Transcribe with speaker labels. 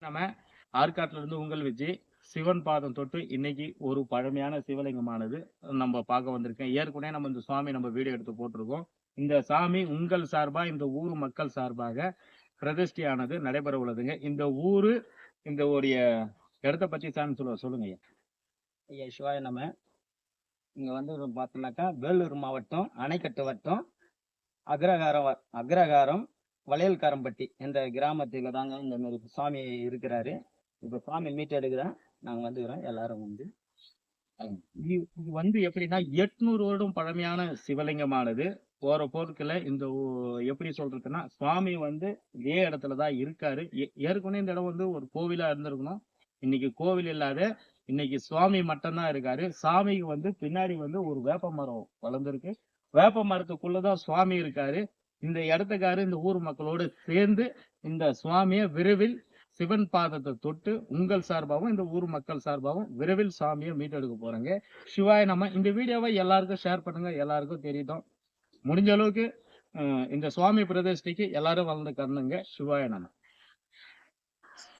Speaker 1: நம்ம ஆற்காட்டுல இருந்து உங்கள் விஜய் சிவன் பாதம் தொட்டு இன்னைக்கு ஒரு பழமையான சிவலிங்கமானது நம்ம பார்க்க வந்திருக்கேன். ஏற்கனவே நம்ம இந்த சுவாமி நம்ம வீடியோ எடுத்து போட்டிருக்கோம். இந்த சாமி உங்கள் சார்பா இந்த ஊர் மக்கள் சார்பாக பிரதிஷ்டையானது நடைபெற உள்ளதுங்க. இந்த ஊரு இந்த உடைய இடத்த பத்தி சாமி சொல்லுங்க ஐயா.
Speaker 2: ஐயா சிவாய நம்ம இங்க வந்து பார்த்தோம்னாக்கா வேலூர் மாவட்டம் அணைக்கட்டு வட்டம் அக்ரகாரம் வளையல்காரம்பட்டி என்ற கிராமத்துல தாங்க இந்த மாதிரி சுவாமி இருக்கிறாரு. இப்ப சுவாமி மீட் எடுக்கிறேன், நாங்க வந்துக்கிறோம் எல்லாரும் வந்து.
Speaker 1: இது வந்து எப்படின்னா 800 வருடம் பழமையான சிவலிங்கமானது போற போக்குல இந்த எப்படி சொல்றதுன்னா சுவாமி வந்து இதே இடத்துலதான் இருக்காரு. ஏற்கனவே இந்த இடம் வந்து ஒரு கோவிலா இருந்திருக்கணும். இன்னைக்கு கோவில் இல்லாத இன்னைக்கு சுவாமி மட்டும்தான் இருக்காரு. சாமிக்கு வந்து பின்னாடி வந்து ஒரு வேப்ப மரம் வளர்ந்துருக்கு. வேப்ப மரத்துக்குள்ளதான் சுவாமி இருக்காரு. இந்த இடத்துக்காரு இந்த ஊர் மக்களோடு சேர்ந்து இந்த சுவாமியை விரைவில் சிவன் பாதத்தை தொட்டு உங்கள் சார்பாகவும் இந்த ஊர் மக்கள் சார்பாகவும் விரைவில் சாமியை மீட்டெடுக்க போறாங்க. சிவாய நம்ம இந்த வீடியோவை எல்லாருக்கும் ஷேர் பண்ணுங்க, எல்லாருக்கும் தெரியட்டும். முடிஞ்ச அளவுக்கு இந்த சுவாமி பிரதிஷ்டைக்கு எல்லாரும் வளர்ந்து கரணுங்க. சிவாய நம்ம.